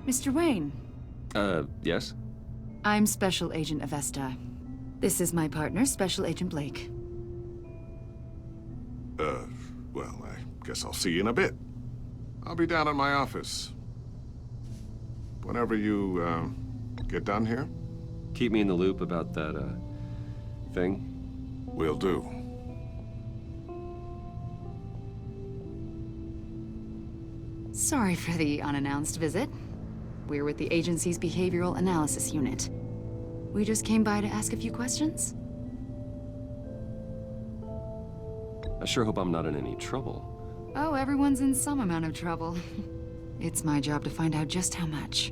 Mr. Wayne. Yes? I'm Special Agent Avesta. This is my partner, Special Agent Blake. Well, I guess I'll see you in a bit. I'll be down in my office. Whenever you, get done here? Keep me in the loop about that, thing? Will do. Sorry for the unannounced visit. We're with the agency's Behavioral Analysis Unit. We just came by to ask a few questions. I sure hope I'm not in any trouble. Oh, everyone's in some amount of trouble. It's my job to find out just how much.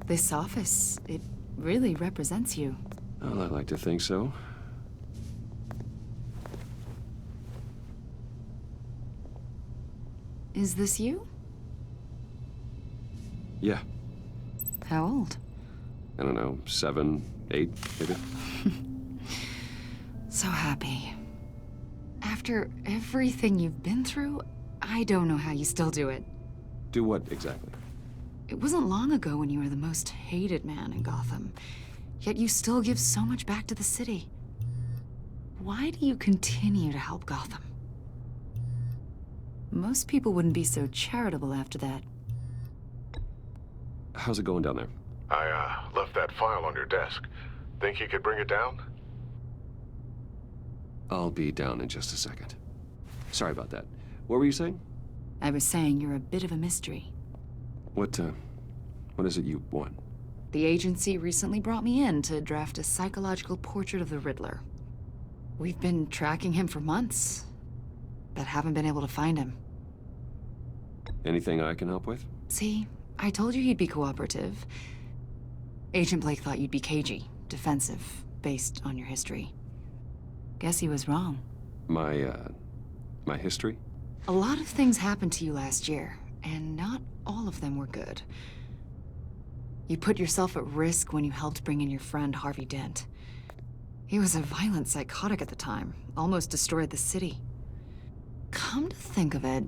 This office, it really represents you. Well, I like to think so. Is this you? Yeah. How old? I don't know, 7, 8, maybe? So happy. After everything you've been through, I don't know how you still do it. Do what exactly? It wasn't long ago when you were the most hated man in Gotham, yet you still give so much back to the city. Why do you continue to help Gotham? Most people wouldn't be so charitable after that. How's it going down there? I, left that file on your desk. Think you could bring it down? I'll be down in just a second. Sorry about that. What were you saying? I was saying you're a bit of a mystery. What is it you want? The agency recently brought me in to draft a psychological portrait of the Riddler. We've been tracking him for months, but haven't been able to find him. Anything I can help with? See, I told you he'd be cooperative. Agent Blake thought you'd be cagey, defensive, based on your history. Guess he was wrong. My history? A lot of things happened to you last year, and not all of them were good. You put yourself at risk when you helped bring in your friend Harvey Dent. He was a violent psychotic at the time, almost destroyed the city. Come to think of it,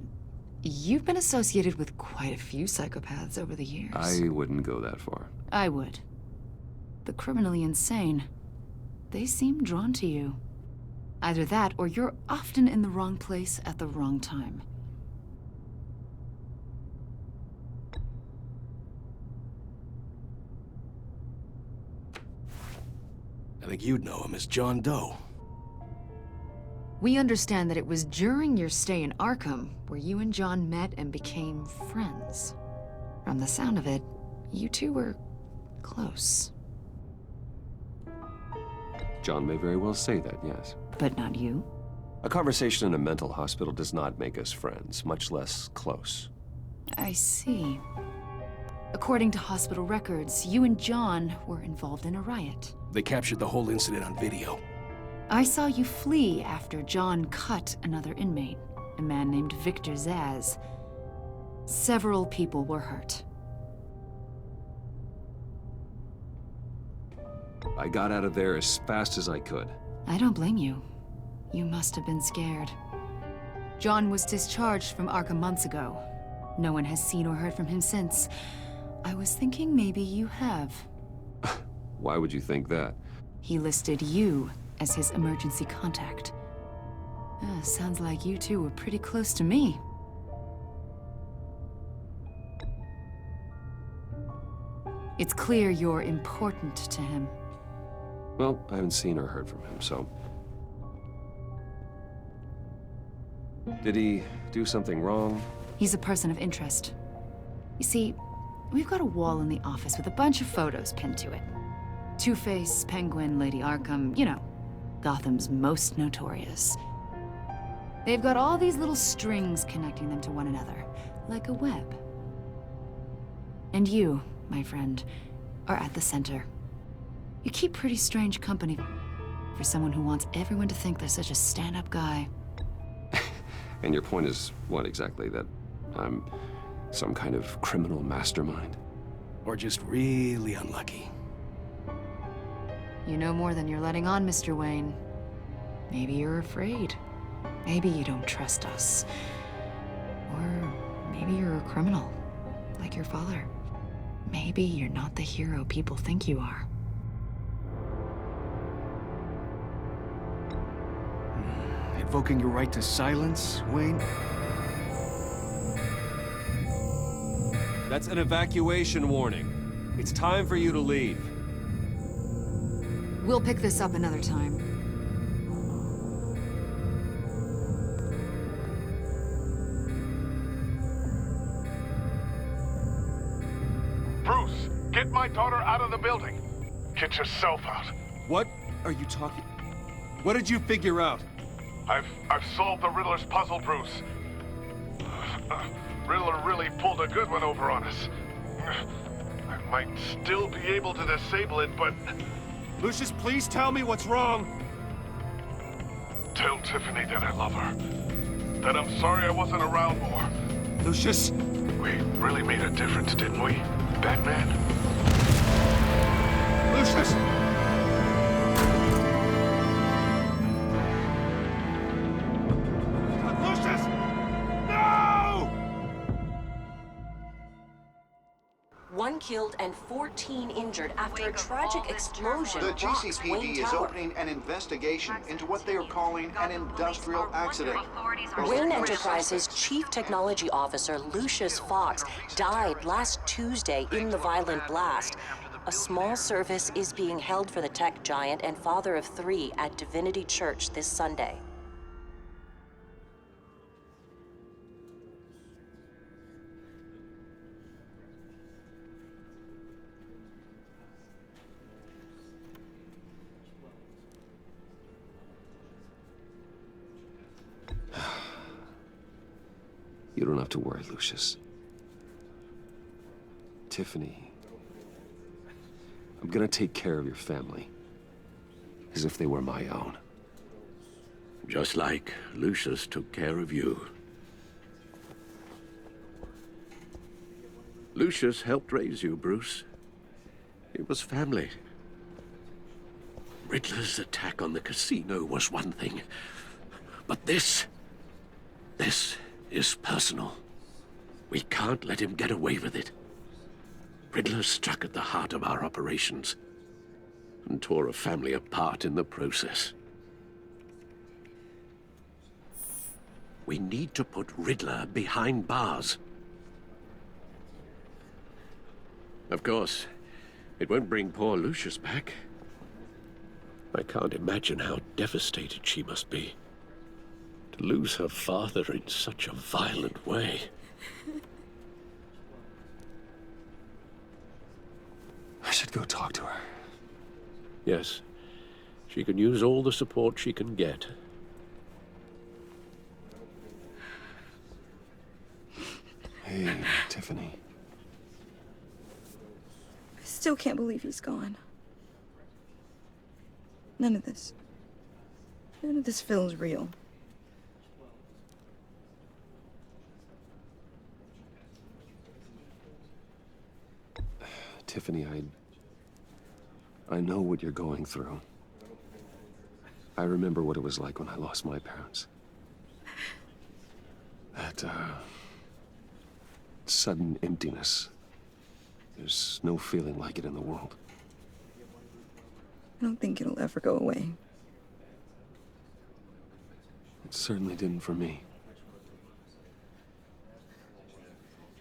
you've been associated with quite a few psychopaths over the years. I wouldn't go that far. I would. The criminally insane. They seem drawn to you. Either that, or you're often in the wrong place at the wrong time. I think you'd know him as John Doe. We understand that it was during your stay in Arkham where you and John met and became friends. From the sound of it, you two were close. John may very well say that, yes. But not you? A conversation in a mental hospital does not make us friends, much less close. I see. According to hospital records, you and John were involved in a riot. They captured the whole incident on video. I saw you flee after John cut another inmate, a man named Victor Zsasz. Several people were hurt. I got out of there as fast as I could. I don't blame you. You must have been scared. John was discharged from Arkham months ago. No one has seen or heard from him since. I was thinking maybe you have. Why would you think that? He listed you as his emergency contact. Sounds like you two were pretty close to me. It's clear you're important to him. Well, I haven't seen or heard from him, so... Did he do something wrong? He's a person of interest. You see, we've got a wall in the office with a bunch of photos pinned to it. Two-Face, Penguin, Lady Arkham, you know, Gotham's most notorious. They've got all these little strings connecting them to one another, like a web. And you, my friend, are at the center. You keep pretty strange company for someone who wants everyone to think they're such a stand-up guy. And your point is what exactly? That I'm some kind of criminal mastermind? Or just really unlucky. You know more than you're letting on, Mr. Wayne. Maybe you're afraid. Maybe you don't trust us. Or maybe you're a criminal, like your father. Maybe you're not the hero people think you are. Invoking your right to silence, Wayne? That's an evacuation warning. It's time for you to leave. We'll pick this up another time. Bruce, get my daughter out of the building. Get yourself out. What are you talking? What did you figure out? I've solved the Riddler's puzzle, Bruce. Riddler really pulled a good one over on us. I might still be able to disable it, but... Lucius, please tell me what's wrong. Tell Tiffany that I love her. That I'm sorry I wasn't around more. Lucius! We really made a difference, didn't we, Batman? Lucius! Lucius! No! 1 killed and 14 injured after a tragic explosion The rocks GCPD Wayne is Tower. opening an investigation into what they are calling an industrial accident. Wayne Enterprises' Chief Technology Officer, Lucius Fox, died last Tuesday in the violent blast. A small service is being held for the tech giant and father of 3 at Divinity Church this Sunday. You don't have to worry, Lucius. Tiffany, I'm gonna take care of your family. As if they were my own. Just like Lucius took care of you. Lucius helped raise you, Bruce. It was family. Riddler's attack on the casino was one thing. But this is personal. We can't let him get away with it. Riddler struck at the heart of our operations and tore a family apart in the process. We need to put Riddler behind bars. Of course, it won't bring poor Lucius back. I can't imagine how devastated she must be. To lose her father in such a violent way. I should go talk to her. Yes, she can use all the support she can get. Hey, Tiffany. I still can't believe he's gone. None of this feels real. Tiffany, I know what you're going through. I remember what it was like when I lost my parents. That, sudden emptiness. There's no feeling like it in the world. I don't think it'll ever go away. It certainly didn't for me.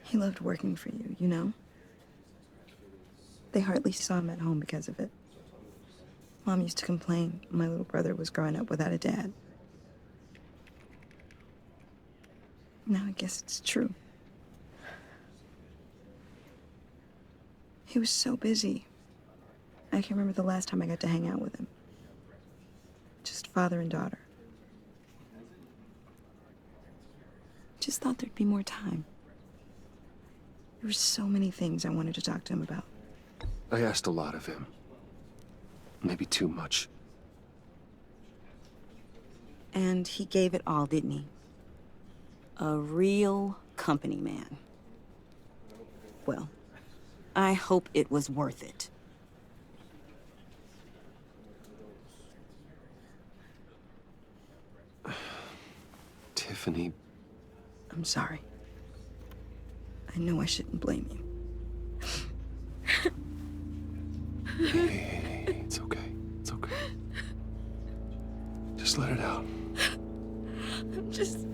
He loved working for you, you know? They hardly saw him at home because of it. Mom used to complain my little brother was growing up without a dad. Now I guess it's true. He was so busy. I can't remember the last time I got to hang out with him. Just father and daughter. Just thought there'd be more time. There were so many things I wanted to talk to him about. I asked a lot of him. Maybe too much. And he gave it all, didn't he? A real company man. Well, I hope it was worth it. Tiffany, I'm sorry. I know I shouldn't blame you. hey, it's okay. It's okay. Just let it out. I'm just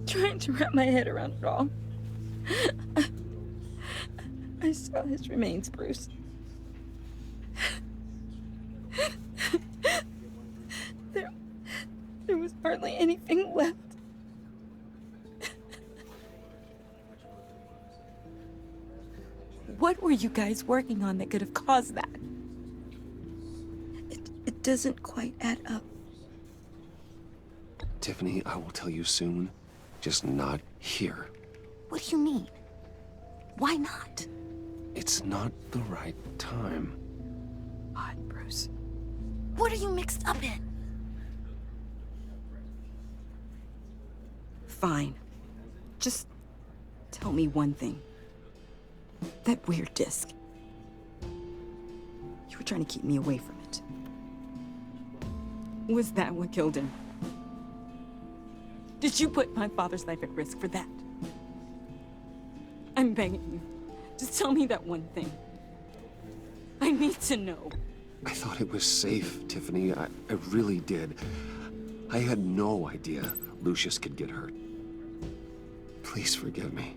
trying to wrap my head around it all. I saw his remains, Bruce. There was hardly anything left. What were you guys working on that could have caused that? It doesn't quite add up. Tiffany, I will tell you soon. Just not here. What do you mean? Why not? It's not the right time. Odd, Bruce. What are you mixed up in? Fine. Just tell me one thing. That weird disc. You were trying to keep me away from it. Was that what killed him? Did you put my father's life at risk for that? I'm begging you. Just tell me that one thing. I need to know. I thought it was safe, Tiffany. I really did. I had no idea Lucius could get hurt. Please forgive me.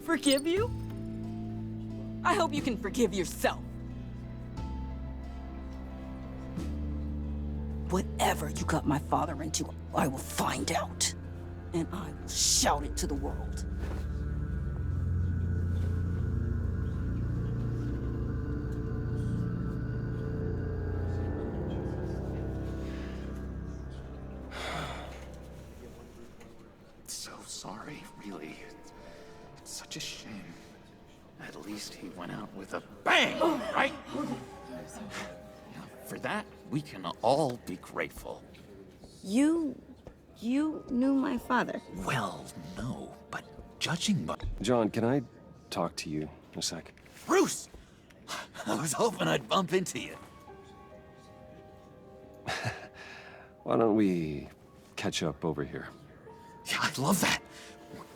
Forgive you? I hope you can forgive yourself. Whatever you got my father into, I will find out. And I will shout it to the world. So sorry, really. It's such a shame. At least he went out with a bang, right? Yeah, for that, we can all be grateful. You knew my father. Well, no, but judging by... John, can I talk to you a sec? Bruce! I was hoping I'd bump into you. Why don't we catch up over here? Yeah, I love that.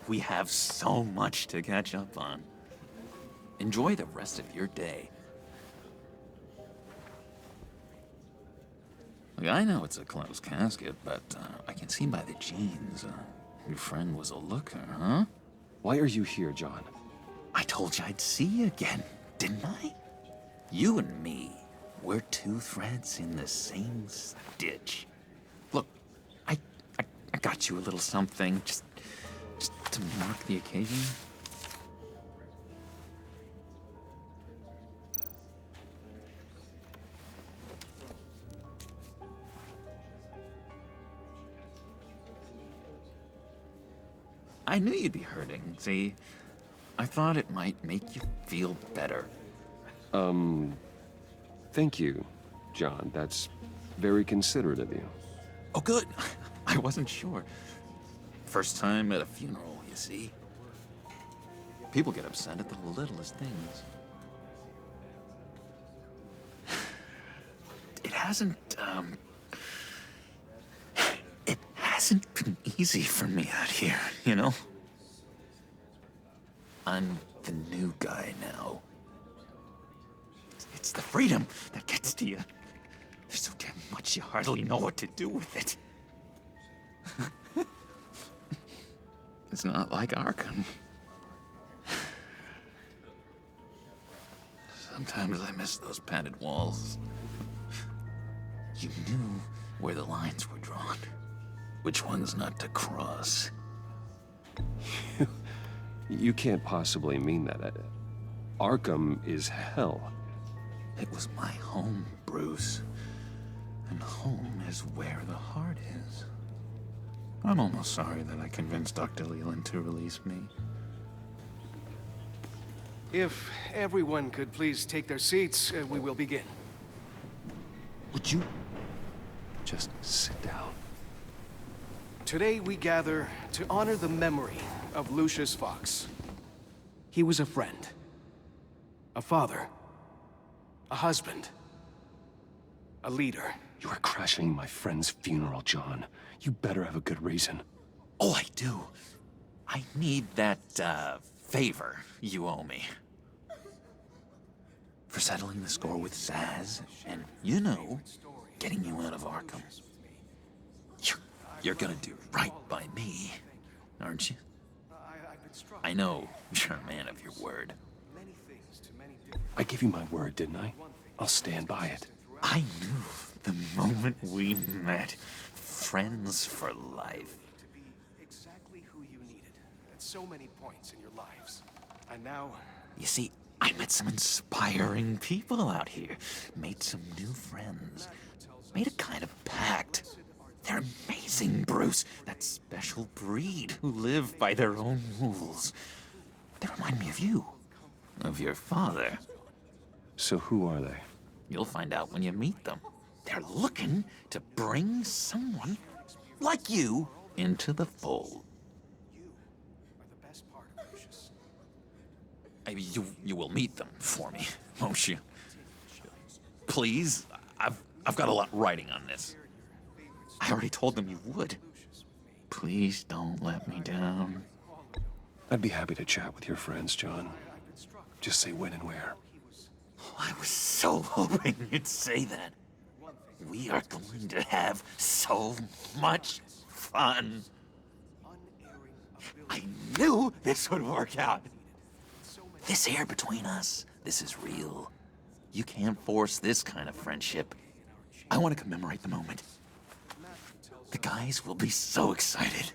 We have so much to catch up on. Enjoy the rest of your day. Look, I know it's a closed casket, but I can see by the jeans, your friend was a looker, huh? Why are you here, John? I told you I'd see you again, didn't I? You and me, we're two threads in the same stitch. Look, I got you a little something, just to mark the occasion. I knew you'd be hurting, see? I thought it might make you feel better. Thank you, John. That's very considerate of you. Oh, good. I wasn't sure. First time at a funeral, you see? People get upset at the littlest things. It hasn't been easy for me out here, you know? I'm the new guy now. It's the freedom that gets to you. There's so damn much you hardly know what to do with it. It's not like Arkham. Sometimes I miss those padded walls. You knew where the lines were drawn. Which ones not to cross. You can't possibly mean that. Arkham is hell. It was my home, Bruce. And home is where the heart is. I'm almost sorry that I convinced Dr. Leland to release me. If everyone could please take their seats, we will begin. Would you just sit down? Today we gather to honor the memory of Lucius Fox. He was a friend, a father, a husband, a leader. You are crashing my friend's funeral, John. You better have a good reason. Oh, I do. I need that, favor you owe me. For settling the score with Zaz, and, you know, getting you out of Arkham. You're gonna do right by me, aren't you? I know you're a man of your word. I gave you my word, didn't I? I'll stand by it. I knew the moment we met. Friends for life. To be exactly who you needed at so many points in your lives. And now... You see, I met some inspiring people out here. Made some new friends. Made a kind of pact. They're amazing, Bruce. That special breed who live by their own rules. They remind me of you. Of your father. So who are they? You'll find out when you meet them. They're looking to bring someone like you into the fold. You are the best part of Lucius. You will meet them for me, won't you? Please? I've got a lot writing on this. I already told them you would. Please don't let me down. I'd be happy to chat with your friends, John. Just say when and where. I was so hoping you'd say that. We are going to have so much fun. I knew this would work out. This air between us, this is real. You can't force this kind of friendship. I want to commemorate the moment. The guys will be so excited.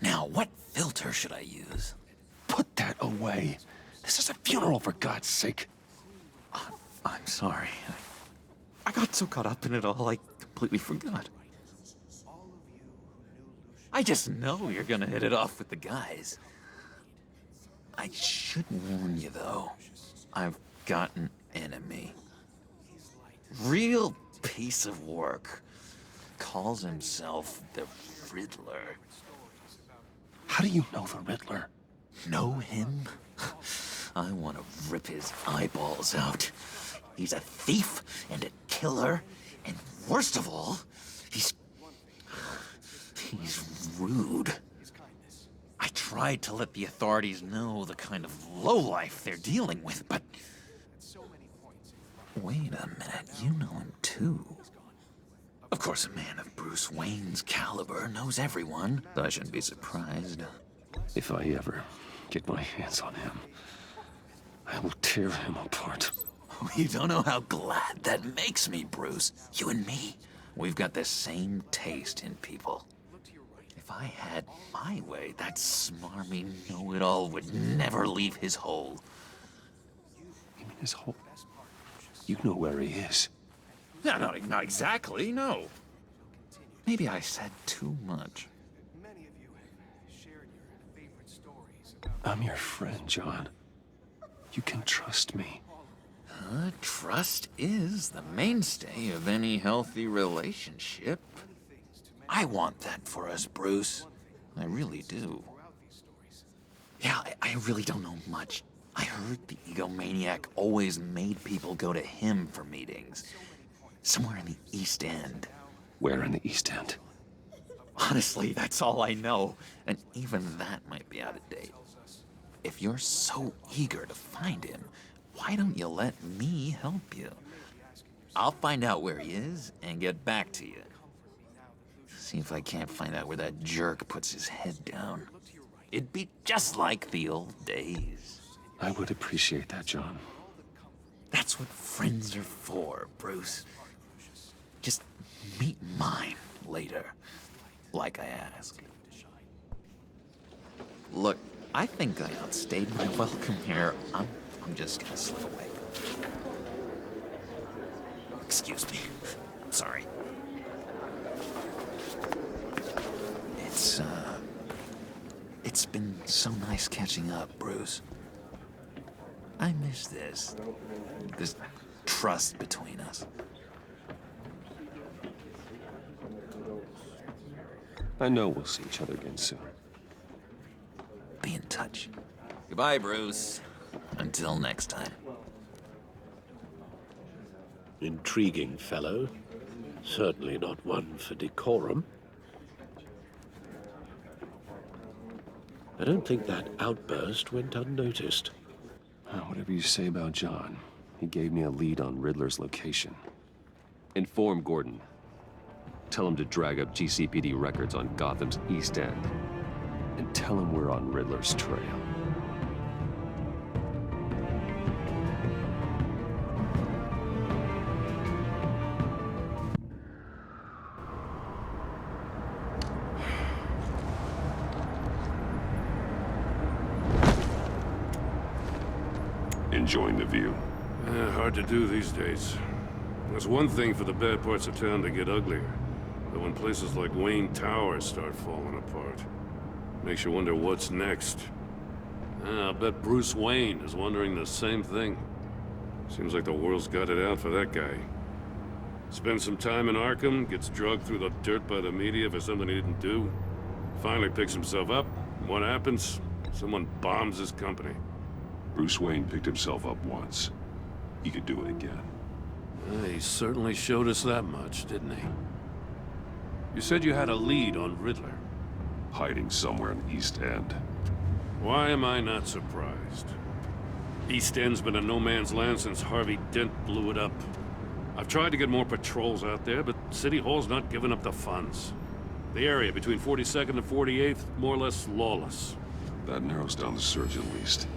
Now, what filter should I use? Put that away. This is a funeral, for God's sake. I'm sorry. I got so caught up in it all, I completely forgot. I just know you're gonna hit it off with the guys. I should warn you, though. I've got an enemy. Real piece of work. Calls himself the Riddler. How do you know the Riddler? Know him? I want to rip his eyeballs out. He's a thief and a killer, and worst of all, he's rude. I tried to let the authorities know the kind of lowlife they're dealing with, but... Wait a minute, you know him too. Of course, a man of Bruce Wayne's caliber knows everyone, so I shouldn't be surprised. If I ever get my hands on him, I will tear him apart. You don't know how glad that makes me, Bruce. You and me, we've got the same taste in people. If I had my way, that smarmy know-it-all would never leave his hole. You mean his hole? You know where he is. No, not exactly, no. Maybe I said too much. Many of you have shared your favorite stories about... I'm your friend, John. You can trust me. Trust is the mainstay of any healthy relationship. I want that for us, Bruce. I really do. Yeah, I really don't know much. I heard the egomaniac always made people go to him for meetings. Somewhere in the East End. Where in the East End? Honestly, that's all I know. And even that might be out of date. If you're so eager to find him, why don't you let me help you? I'll find out where he is and get back to you. See if I can't find out where that jerk puts his head down. It'd be just like the old days. I would appreciate that, John. That's what friends are for, Bruce. Just meet mine later, like I asked. Look, I think I outstayed my welcome here. I'm just gonna slip away. Excuse me. I'm sorry. It's been so nice catching up, Bruce. I miss this trust between us. I know we'll see each other again soon. Be in touch. Goodbye, Bruce. Until next time. Intriguing fellow. Certainly not one for decorum. I don't think that outburst went unnoticed. Whatever you say about John, he gave me a lead on Riddler's location. Inform Gordon. Tell him to drag up GCPD records on Gotham's East End. And tell him we're on Riddler's trail. Enjoying the view? Hard to do these days. There's one thing for the bad parts of town to get uglier. But when places like Wayne Tower start falling apart, makes you wonder what's next. I'll bet Bruce Wayne is wondering the same thing. Seems like the world's got it out for that guy. Spends some time in Arkham, gets drugged through the dirt by the media for something he didn't do. Finally picks himself up. What happens? Someone bombs his company. Bruce Wayne picked himself up once. He could do it again. He certainly showed us that much, didn't he? You said you had a lead on Riddler. Hiding somewhere in East End. Why am I not surprised? East End's been a no-man's land since Harvey Dent blew it up. I've tried to get more patrols out there, but City Hall's not giving up the funds. The area between 42nd and 48th, more or less lawless. That narrows down the search at least.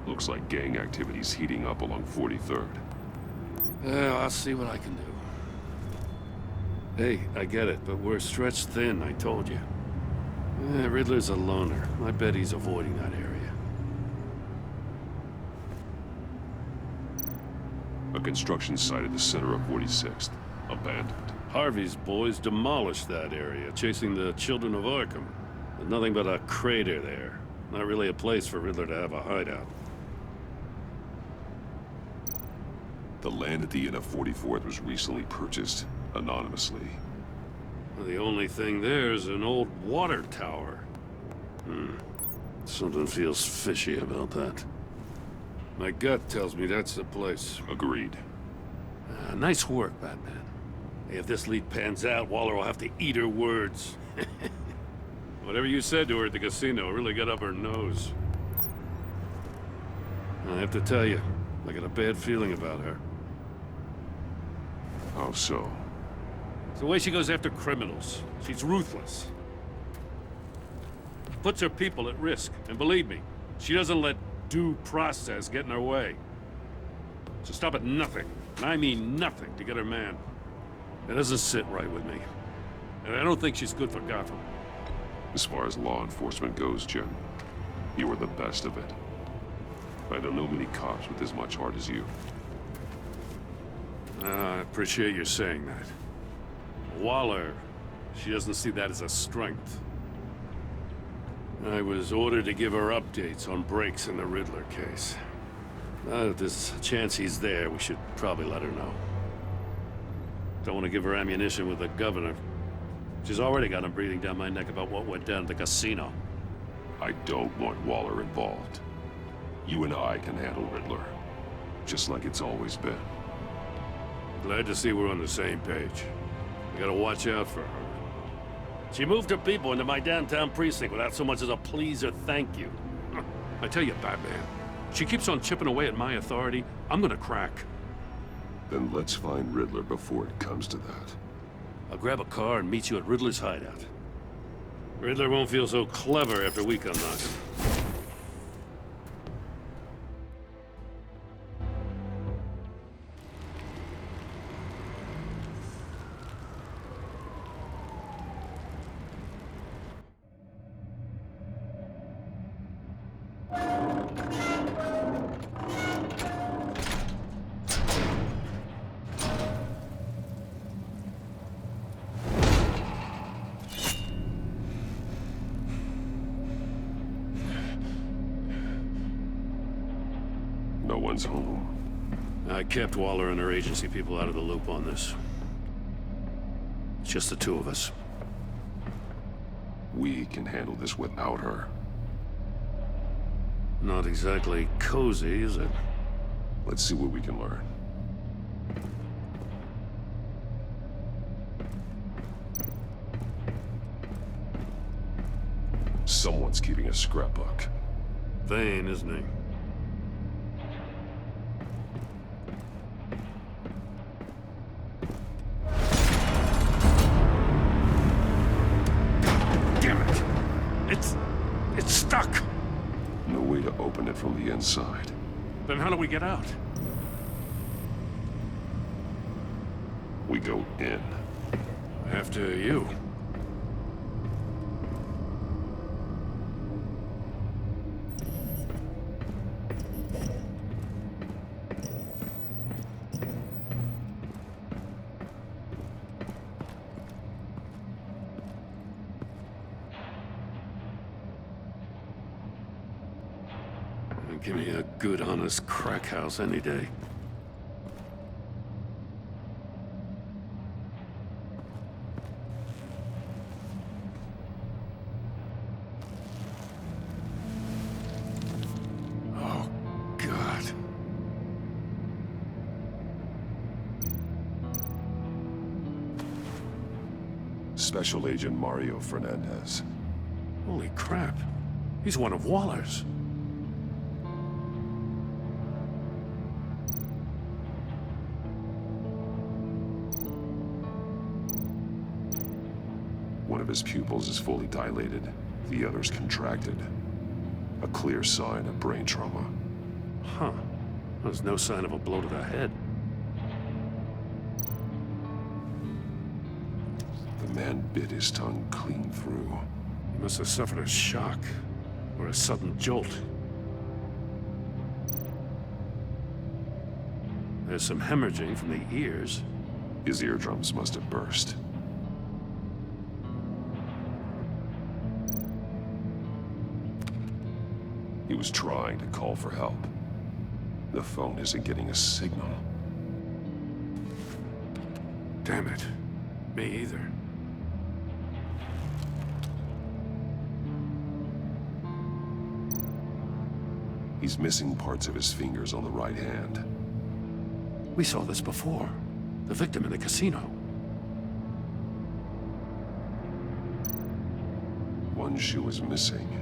Looks like gang activity's heating up along 43rd. Well, I'll see what I can do. Hey, I get it, but we're stretched thin, I told you. Riddler's a loner. I bet he's avoiding that area. A construction site at the center of 46th. Abandoned. Harvey's boys demolished that area, chasing the children of Arkham. There's nothing but a crater there. Not really a place for Riddler to have a hideout. The land at the end of 44th was recently purchased, anonymously. Well, the only thing there is an old water tower. Something feels fishy about that. My gut tells me that's the place. Agreed. Nice work, Batman. Hey, if this lead pans out, Waller will have to eat her words. Whatever you said to her at the casino really got up her nose. I have to tell you, I got a bad feeling about her. How so? It's the way she goes after criminals. She's ruthless. Puts her people at risk. And believe me, she doesn't let due process get in her way. She'll stop at nothing, and I mean nothing, to get her man. It doesn't sit right with me. And I don't think she's good for Gotham. As far as law enforcement goes, Jim, you were the best of it. I don't know many cops with as much heart as you. I appreciate you saying that. Waller, she doesn't see that as a strength. I was ordered to give her updates on breaks in the Riddler case. If there's a chance he's there, we should probably let her know. Don't want to give her ammunition with the governor. She's already got him breathing down my neck about what went down at the casino. I don't want Waller involved. You and I can handle Riddler, just like it's always been. Glad to see we're on the same page. We gotta watch out for her. She moved her people into my downtown precinct without so much as a please or thank you. I tell you, Batman, she keeps on chipping away at my authority, I'm gonna crack. Then let's find Riddler before it comes to that. I'll grab a car and meet you at Riddler's hideout. Riddler won't feel so clever after we come knocking. No one's home. I kept Waller and her agency people out of the loop on this. It's just the two of us. We can handle this without her. Not exactly cozy, is it? Let's see what we can learn. Someone's keeping a scrapbook. Vain, isn't he? Damn it! It's stuck! No way to open it from the inside. Then how do we get out? We go in. After you. Give me a good, honest crack house any day. Oh, God. Special Agent Mario Fernandez. Holy crap. He's one of Waller's. One of his pupils is fully dilated, the other's contracted. A clear sign of brain trauma. Huh. There's no sign of a blow to the head. The man bit his tongue clean through. He must have suffered a shock, or a sudden jolt. There's some hemorrhaging from the ears. His eardrums must have burst. He was trying to call for help. The phone isn't getting a signal. Damn it. Me either. He's missing parts of his fingers on the right hand. We saw this before. The victim in the casino. One shoe is missing.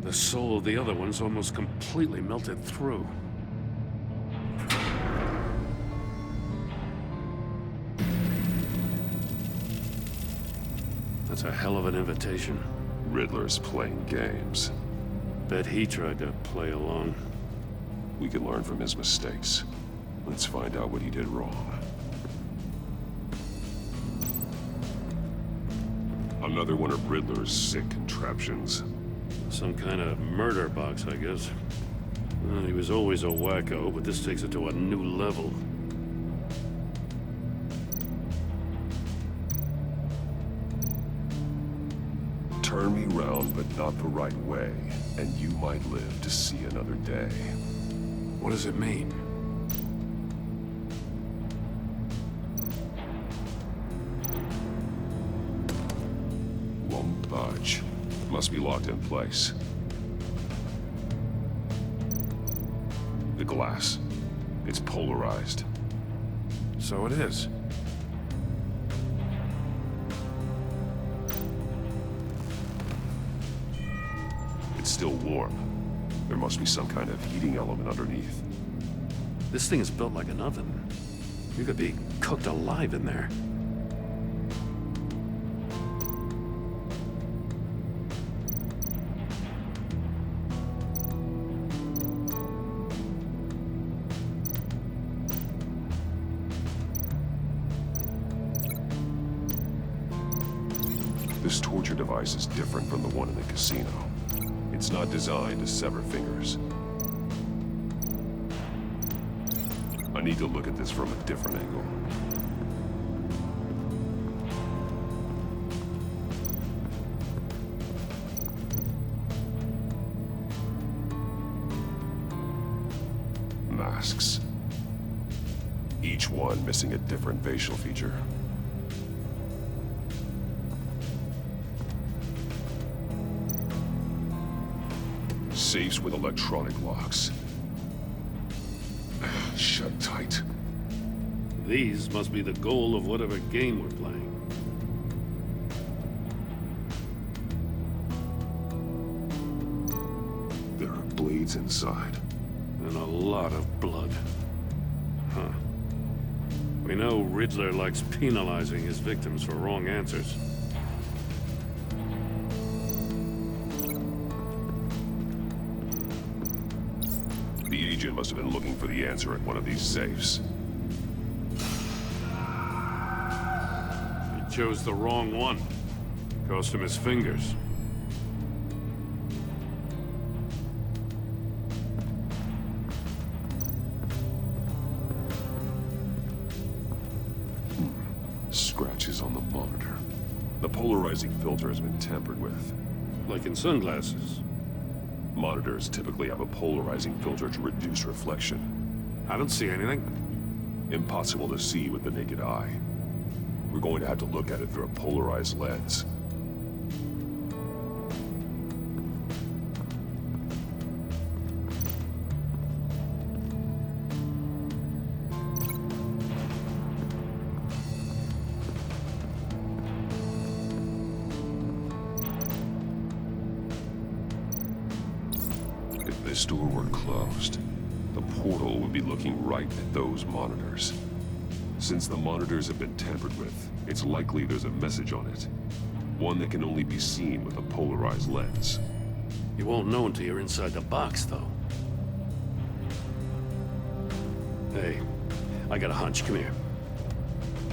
The soul of the other one's almost completely melted through. That's a hell of an invitation. Riddler's playing games. Bet he tried to play along. We can learn from his mistakes. Let's find out what he did wrong. Another one of Riddler's sick contraptions. Some kind of murder box, I guess. Well, he was always a wacko, but this takes it to a new level. Turn me round, but not the right way, and you might live to see another day. What does it mean? Won't budge. Must be locked in place. The glass. It's polarized. So it is. It's still warm. There must be some kind of heating element underneath. This thing is built like an oven. You could be cooked alive in there. This torture device is different from the one in the casino. It's not designed to sever fingers. I need to look at this from a different angle. Masks. Each one missing a different facial feature. Safes with electronic locks. Shut tight. These must be the goal of whatever game we're playing. There are blades inside. And a lot of blood. Huh. We know Riddler likes penalizing his victims for wrong answers. The agent must have been looking for the answer at one of these safes. He chose the wrong one. Cost him his fingers. Scratches on the monitor. The polarizing filter has been tampered with. Like in sunglasses. Monitors typically have a polarizing filter to reduce reflection. I don't see anything. Impossible to see with the naked eye. We're going to have to look at it through a polarized lens. If this door were closed, the portal would be looking right at those monitors. Since the monitors have been tampered with, it's likely there's a message on it. One that can only be seen with a polarized lens. You won't know until you're inside the box, though. Hey, I got a hunch. Come here.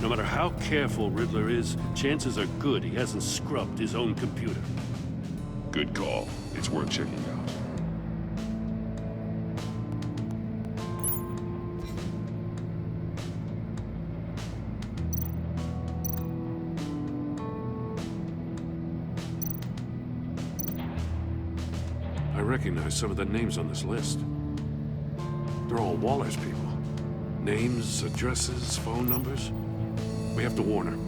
No matter how careful Riddler is, chances are good he hasn't scrubbed his own computer. Good call. It's worth checking out. I recognize some of the names on this list. They're all Waller's people. Names, addresses, phone numbers. We have to warn her.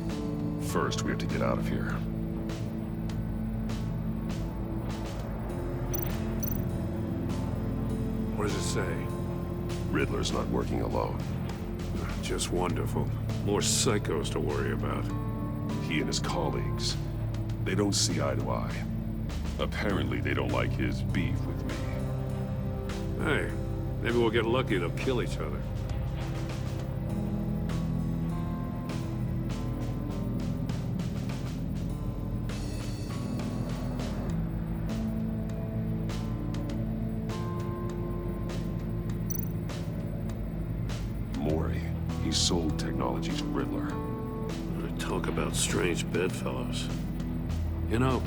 First, we have to get out of here. What does it say? Riddler's not working alone. Just wonderful. More psychos to worry about. He and his colleagues, they don't see eye to eye. Apparently, they don't like his beef with me. Hey, maybe we'll get lucky they'll kill each other. Mori, he sold technology to Riddler. Talk about strange bedfellows. You know,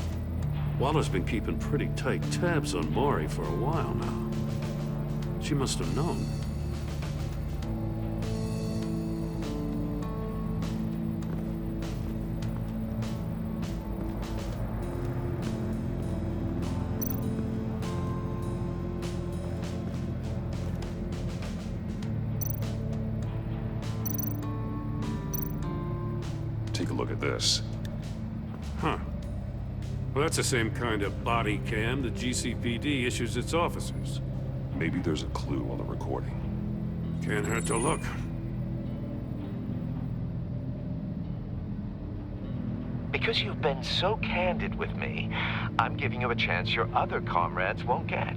Waller's been keeping pretty tight tabs on Mori for a while now. She must have known. Take a look at this. Huh. Well, that's the same kind of body cam the GCPD issues its officers. Maybe there's a clue on the recording. Can't hurt to look. Because you've been so candid with me, I'm giving you a chance your other comrades won't get.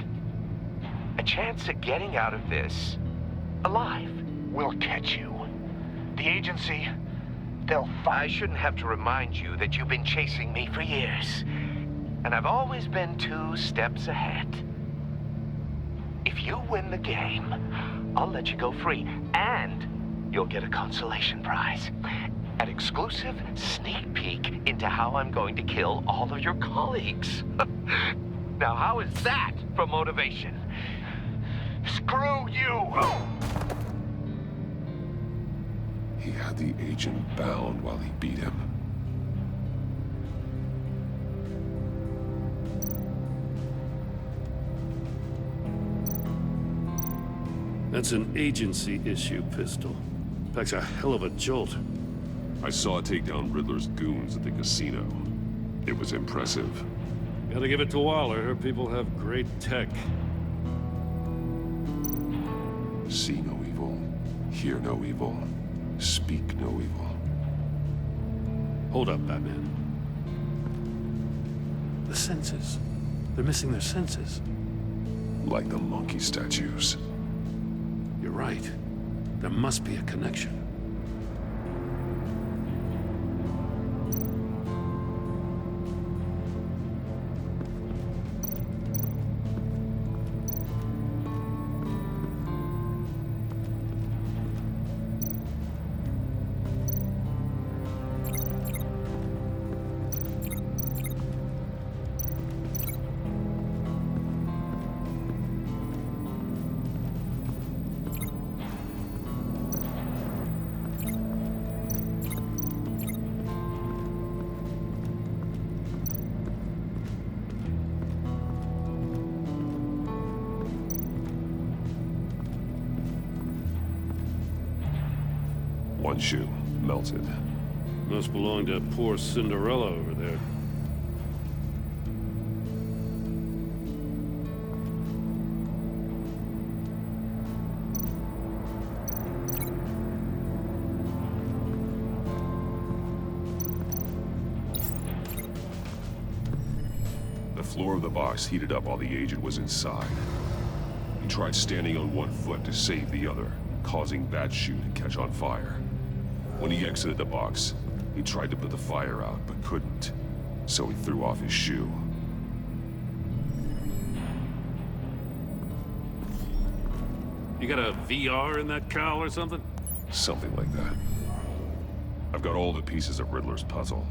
A chance at getting out of this alive. We'll catch you. The agency, they'll find... I shouldn't have to remind you that you've been chasing me for years. And I've always been 2 steps ahead. If you win the game, I'll let you go free. And you'll get a consolation prize. An exclusive sneak peek into how I'm going to kill all of your colleagues. Now, how is that for motivation? Screw you! He had the agent bound while he beat him. That's an agency issue pistol. Packs a hell of a jolt. I saw it take down Riddler's goons at the casino. It was impressive. Gotta give it to Waller. Her people have great tech. See no evil, hear no evil, speak no evil. Hold up, Batman. The senses. They're missing their senses. Like the monkey statues. You're right. There must be a connection. One shoe, melted. Must belong to poor Cinderella over there. The floor of the box heated up while the agent was inside. He tried standing on one foot to save the other, causing that shoe to catch on fire. When he exited the box, he tried to put the fire out, but couldn't. So he threw off his shoe. You got a VR in that cowl or something? Something like that. I've got all the pieces of Riddler's puzzle.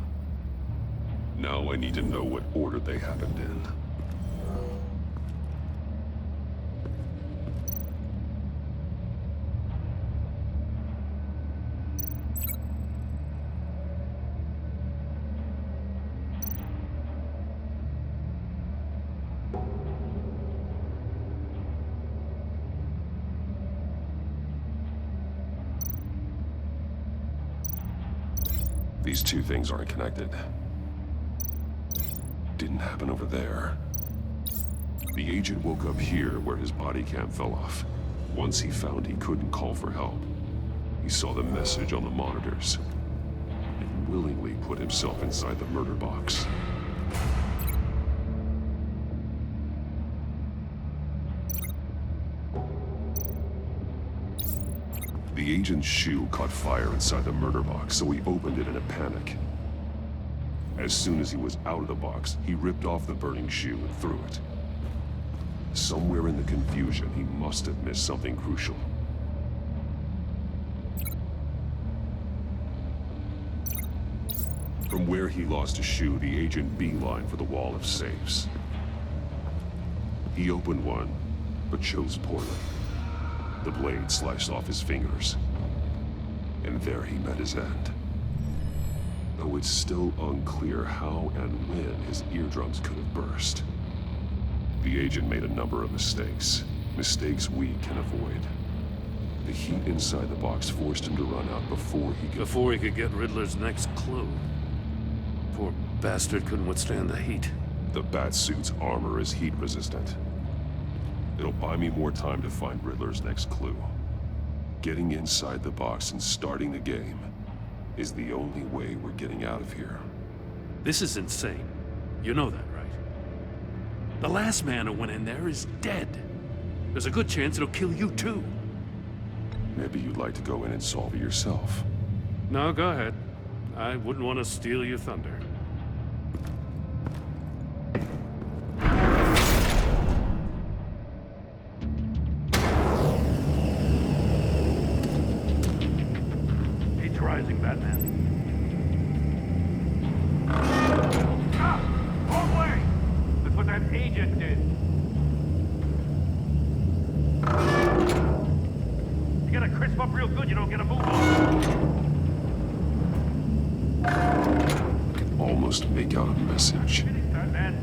Now I need to know what order they happened in. These two things aren't connected. Didn't happen over there. The agent woke up here where his body cam fell off. Once he found he couldn't call for help, he saw the message on the monitors and willingly put himself inside the murder box. The agent's shoe caught fire inside the murder box, so he opened it in a panic. As soon as he was out of the box, he ripped off the burning shoe and threw it. Somewhere in the confusion, he must have missed something crucial. From where he lost a shoe, the agent beelined for the wall of safes. He opened one, but chose poorly. The blade sliced off his fingers. And there he met his end. Though it's still unclear how and when his eardrums could have burst. The agent made a number of mistakes. Mistakes we can avoid. The heat inside the box forced him to run out before he could get Riddler's next clue. Poor bastard couldn't withstand the heat. The Batsuit's armor is heat resistant. It'll buy me more time to find Riddler's next clue. Getting inside the box and starting the game is the only way we're getting out of here. This is insane. You know that, right? The last man who went in there is dead. There's a good chance it'll kill you too. Maybe you'd like to go in and solve it yourself. No, go ahead. I wouldn't want to steal your thunder. Rising, Batman. Stop! Wrong way! That's what that agent did. You gotta crisp up real good, you don't get a move on. I can almost make out a message. Batman.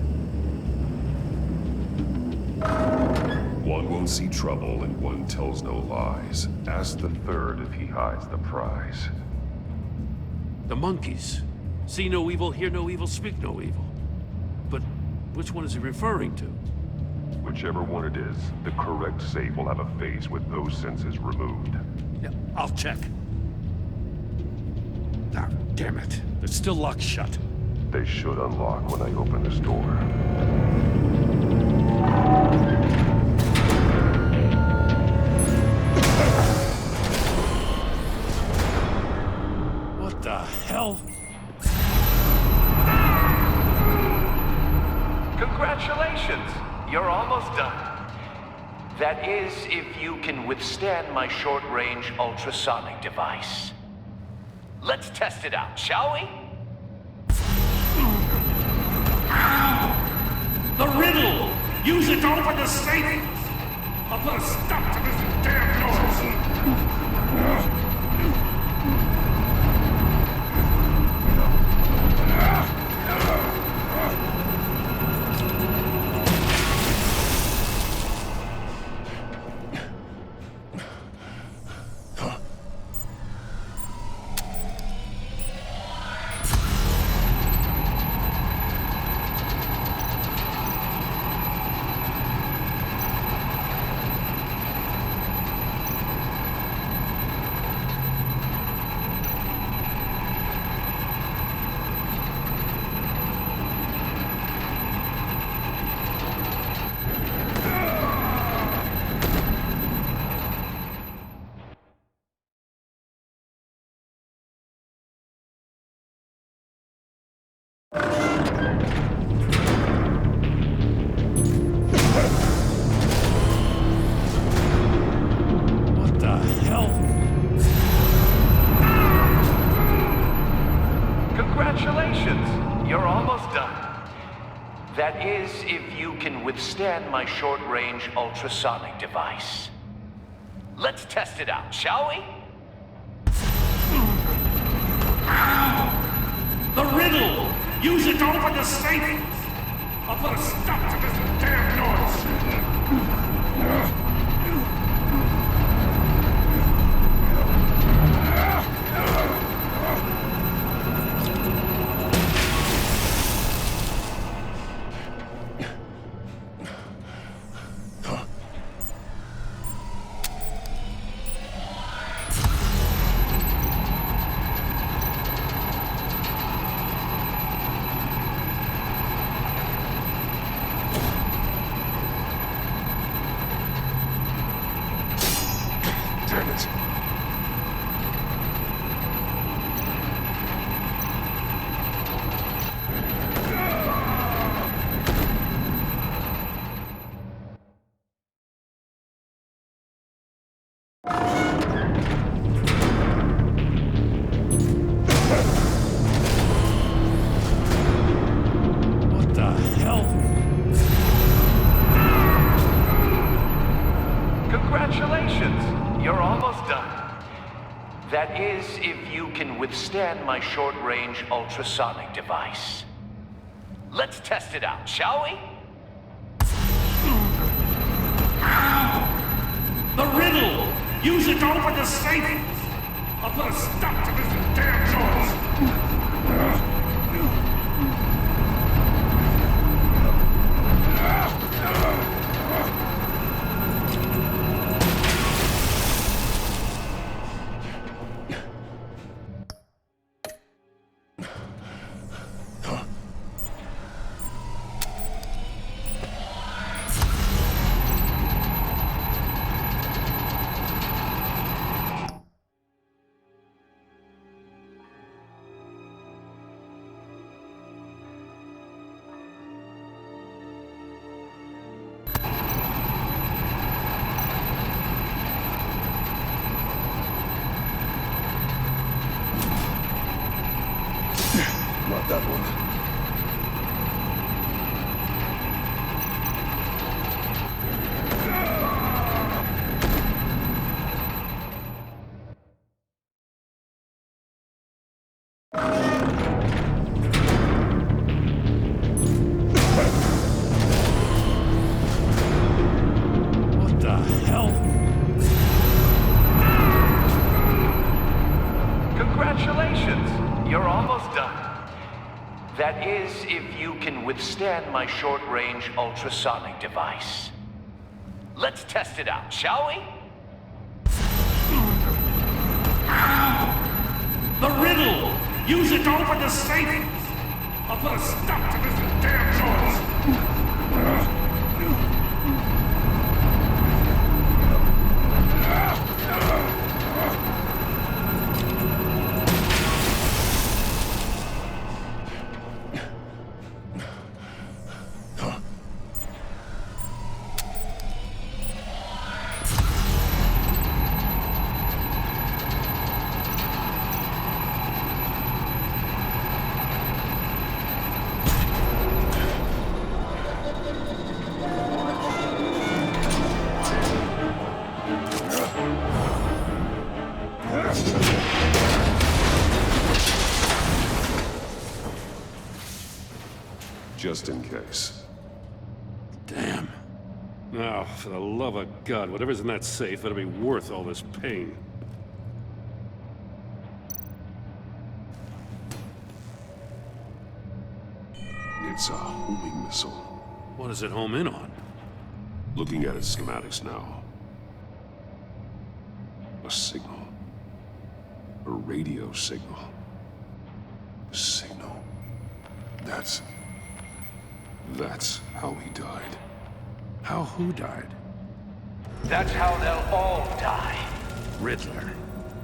One won't see trouble and one tells no lies. Ask the third if he hides the prize. The monkeys. See no evil, hear no evil, speak no evil. But Which one is he referring to? Whichever one it is, the correct safe will have a phase with those sensors removed. Yeah, I'll check. Ah, damn it. They're still locked shut. They should unlock when I open this door. What the hell? Congratulations! You're almost done. That is, if you can withstand my short-range ultrasonic device. Let's test it out, shall we? The riddle! Use it to open the safe! I'll put a stop to this damn noise! That is, if you can withstand my short-range ultrasonic device. Let's test it out, shall we? The riddle! Use it to open the safe! I'll put a stop to this damn noise! That is, if you can withstand my short-range ultrasonic device. Let's test it out, shall we? The riddle! Use it to open the safe! I'll put a stop to this damn noise! Not that one. What the hell? Congratulations! You're almost done. That is, if you can withstand my short-range ultrasonic device. Let's test it out, shall we? The riddle! Use it to open the safe! I'll put a stop to this damn noise! Just in case. Damn. Now, for the love of God, whatever's in that safe better be worth all this pain. It's a homing missile. What does it home in on? Looking at its schematics now. A signal. A radio signal. A signal. That's how he died. How who died? That's how they'll all die. Riddler.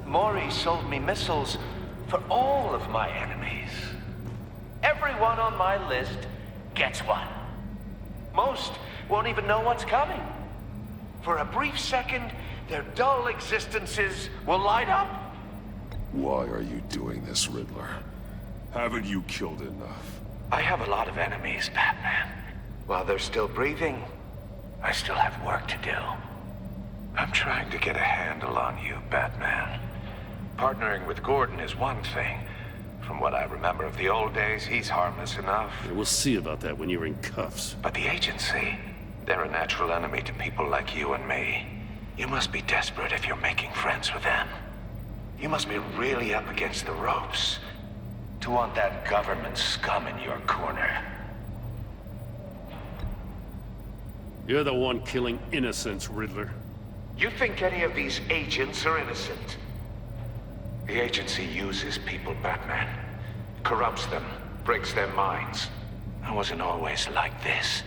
Maury sold me missiles for all of my enemies. Everyone on my list gets one. Most won't even know what's coming. For a brief second, their dull existences will light up. Why are you doing this, Riddler? Haven't you killed enough? I have a lot of enemies, Batman. While they're still breathing, I still have work to do. I'm trying to get a handle on you, Batman. Partnering with Gordon is one thing. From what I remember of the old days, he's harmless enough. Yeah, we'll see about that when you're in cuffs. But the agency, they're a natural enemy to people like you and me. You must be desperate if you're making friends with them. You must be really up against the ropes to want that government scum in your corner. You're the one killing innocents, Riddler. You think any of these agents are innocent? The agency uses people, Batman. Corrupts them, breaks their minds. I wasn't always like this.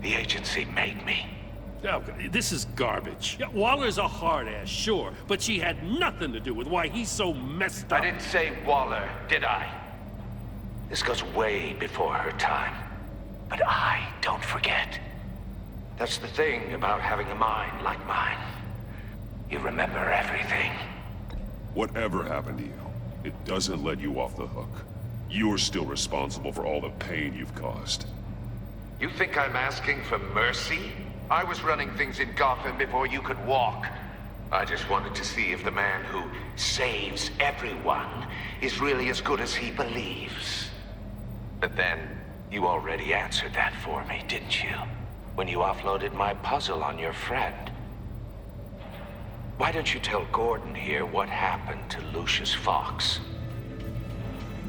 The agency made me. Oh, this is garbage. Yeah, Waller's a hard-ass, sure, but she had nothing to do with why he's so messed up. I didn't say Waller, did I? This goes way before her time. But I don't forget. That's the thing about having a mind like mine. You remember everything. Whatever happened to you, it doesn't let you off the hook. You're still responsible for all the pain you've caused. You think I'm asking for mercy? I was running things in Gotham before you could walk. I just wanted to see if the man who saves everyone is really as good as he believes. But then, you already answered that for me, didn't you? When you offloaded my puzzle on your friend. Why don't you tell Gordon here what happened to Lucius Fox?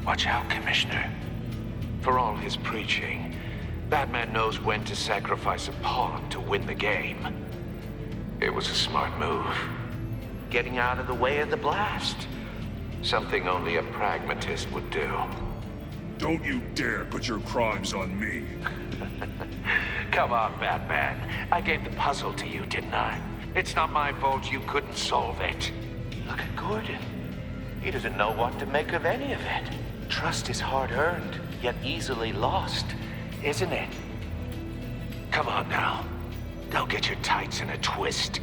Watch out, Commissioner. For all his preaching, Batman knows when to sacrifice a pawn to win the game. It was a smart move. Getting out of the way of the blast. Something only a pragmatist would do. Don't you dare put your crimes on me. Come on, Batman. I gave the puzzle to you, didn't I? It's not my fault you couldn't solve it. Look at Gordon. He doesn't know what to make of any of it. Trust is hard-earned, yet easily lost, isn't it? Come on now. Don't get your tights in a twist.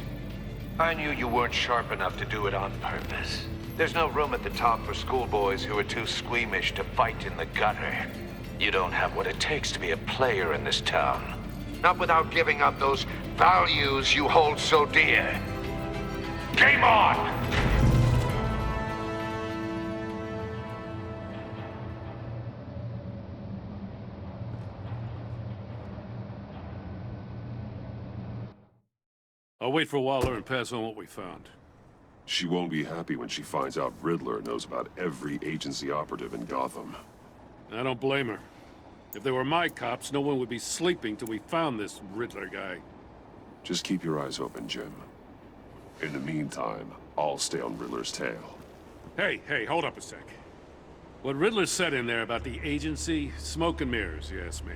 I knew you weren't sharp enough to do it on purpose. There's no room at the top for schoolboys who are too squeamish to fight in the gutter. You don't have what it takes to be a player in this town. Not without giving up those values you hold so dear. Game on! I'll wait for Waller and pass on what we found. She won't be happy when she finds out Riddler knows about every agency operative in Gotham. I don't blame her. If they were my cops, no one would be sleeping till we found this Riddler guy. Just keep your eyes open, Jim. In the meantime, I'll stay on Riddler's tail. Hey, hold up a sec. What Riddler said in there about the agency, smoke and mirrors, you ask me.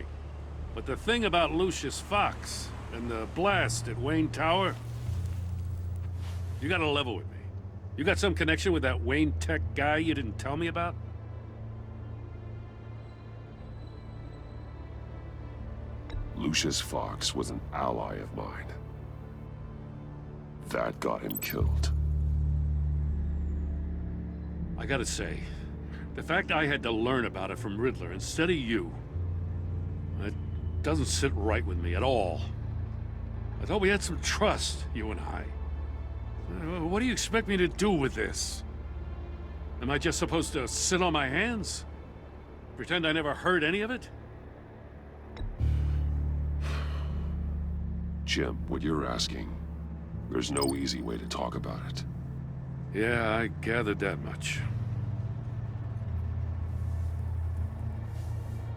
But the thing about Lucius Fox and the blast at Wayne Tower, you gotta level with me. You got some connection with that Wayne Tech guy you didn't tell me about? Lucius Fox was an ally of mine. That got him killed. I gotta say, the fact I had to learn about it from Riddler instead of you, it doesn't sit right with me at all. I thought we had some trust, you and I. What do you expect me to do with this? Am I just supposed to sit on my hands? Pretend I never heard any of it? Jim, what you're asking, there's no easy way to talk about it. Yeah, I gathered that much.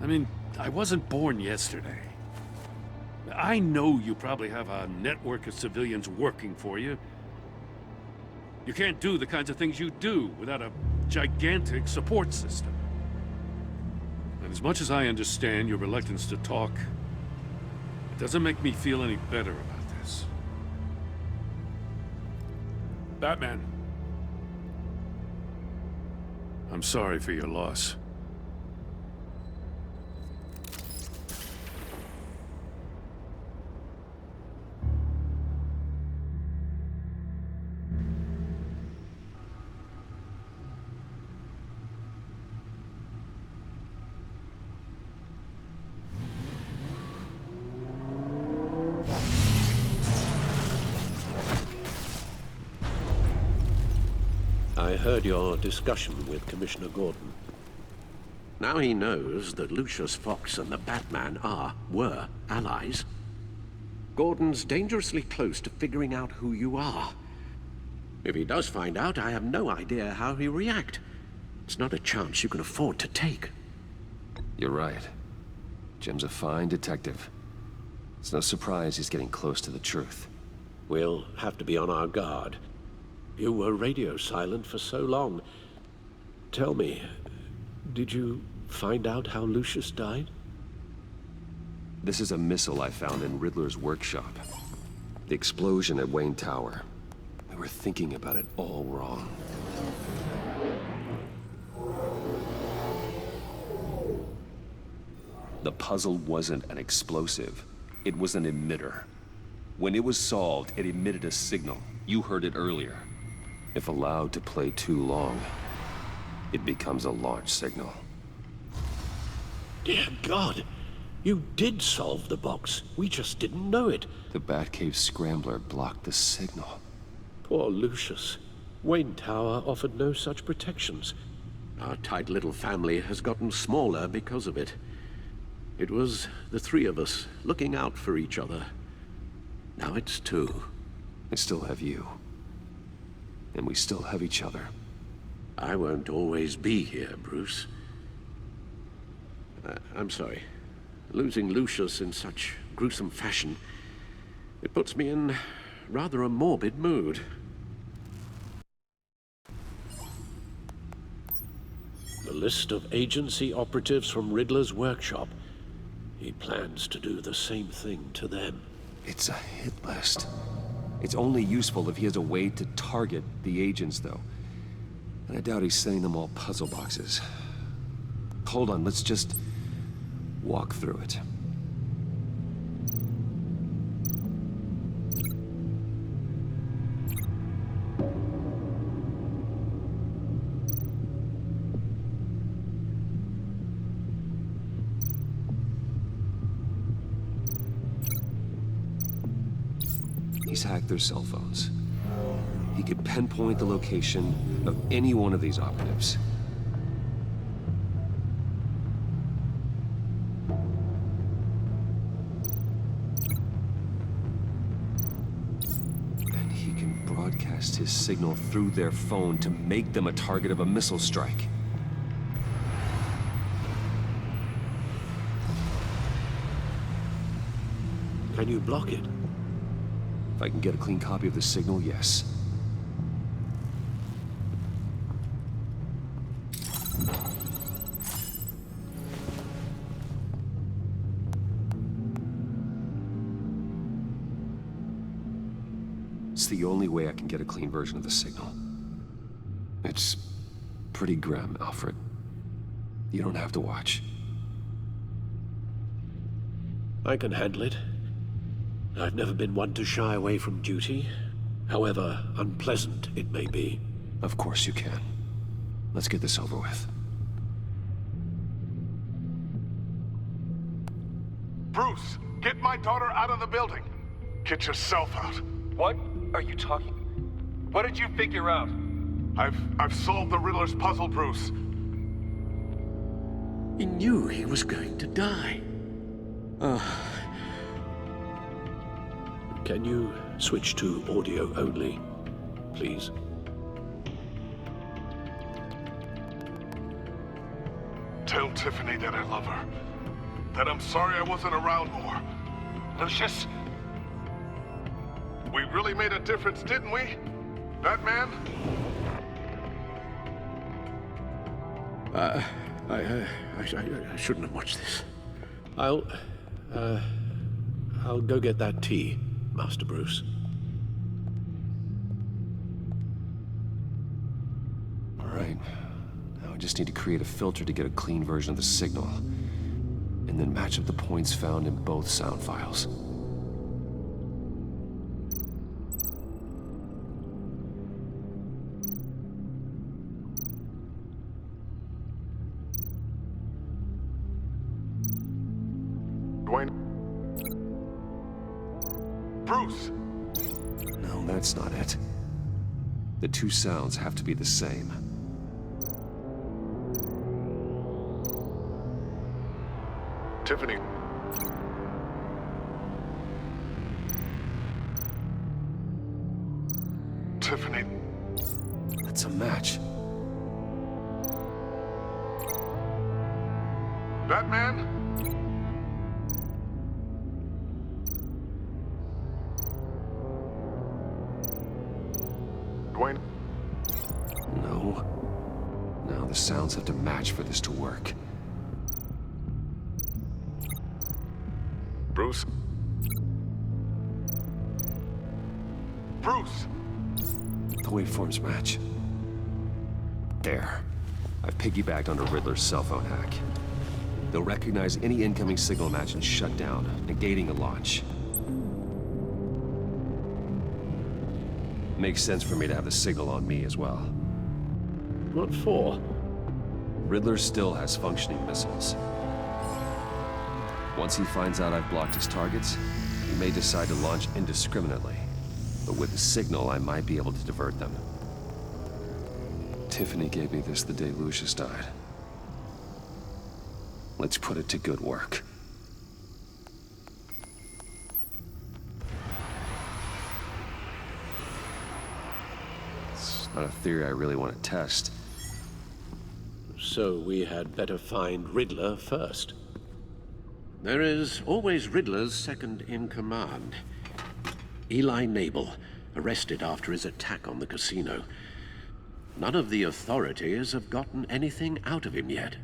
I mean, I wasn't born yesterday. I know you probably have a network of civilians working for you. You can't do the kinds of things you do without a gigantic support system. And as much as I understand your reluctance to talk, it doesn't make me feel any better about this. Batman. I'm sorry for your loss. I heard your discussion with Commissioner Gordon. Now he knows that Lucius Fox and the Batman were allies. Gordon's dangerously close to figuring out who you are. If he does find out, I have no idea how he'll react. It's not a chance you can afford to take. You're right. Jim's a fine detective. It's no surprise he's getting close to the truth. We'll have to be on our guard. You were radio silent for so long. Tell me, did you find out how Lucius died? This is a missile I found in Riddler's workshop. The explosion at Wayne Tower. We were thinking about it all wrong. The puzzle wasn't an explosive. It was an emitter. When it was solved, it emitted a signal. You heard it earlier. If allowed to play too long, it becomes a launch signal. Dear God, you did solve the box. We just didn't know it. The Batcave scrambler blocked the signal. Poor Lucius. Wayne Tower offered no such protections. Our tight little family has gotten smaller because of it. It was the three of us looking out for each other. Now it's two. I still have you. And we still have each other. I won't always be here, Bruce. I'm sorry. Losing Lucius in such gruesome fashion, it puts me in rather a morbid mood. The list of agency operatives from Riddler's workshop. He plans to do the same thing to them. It's a hit list. It's only useful if he has a way to target the agents, though. And I doubt he's sending them all puzzle boxes. Hold on, let's just walk through it. He's hacked their cell phones. He could pinpoint the location of any one of these operatives. And he can broadcast his signal through their phone to make them a target of a missile strike. Can you block it? If I can get a clean copy of the signal, yes. It's the only way I can get a clean version of the signal. It's pretty grim, Alfred. You don't have to watch. I can handle it. I've never been one to shy away from duty, however unpleasant it may be. Of course you can. Let's get this over with. Bruce, get my daughter out of the building. Get yourself out. What are you talking? What did you figure out? I've solved the Riddler's puzzle, Bruce. He knew he was going to die. Can you switch to audio only, please? Tell Tiffany that I love her. That I'm sorry I wasn't around more. Lucius? We really made a difference, didn't we? Batman? I shouldn't have watched this. I'll go get that tea, Master Bruce. All right. Now I just need to create a filter to get a clean version of the signal, and then match up the points found in both sound files. Bruce! No, that's not it. The two sounds have to be the same. Tiffany. Tiffany. It's a match. Batman? Dwayne? No. Now the sounds have to match for this to work. Bruce? Bruce! The waveforms match. There. I've piggybacked onto Riddler's cell phone hack. They'll recognize any incoming signal match and shut down, negating a launch. Makes sense for me to have the signal on me as well. What for? Riddler still has functioning missiles. Once he finds out I've blocked his targets, he may decide to launch indiscriminately. But with the signal, I might be able to divert them. Tiffany gave me this the day Lucius died. Let's put it to good work. It's not a theory I really want to test. So we had better find Riddler first. There is always Riddler's second in command. Eli Nabel, arrested after his attack on the casino. None of the authorities have gotten anything out of him yet.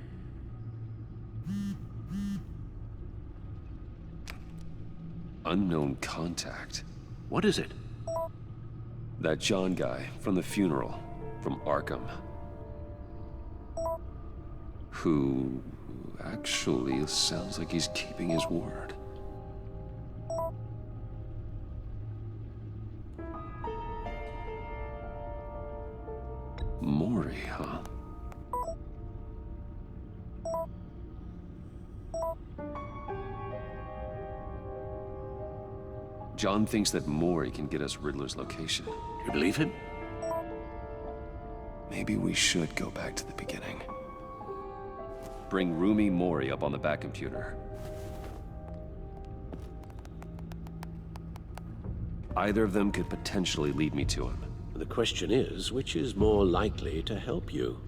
Unknown contact. What is it? That John guy from the funeral, from Arkham. Who actually sounds like he's keeping his word. Mori, huh? John thinks that Mori can get us Riddler's location. You believe him? Maybe we should go back to the beginning. Bring Rumi Mori up on the back computer. Either of them could potentially lead me to him. The question is, which is more likely to help you?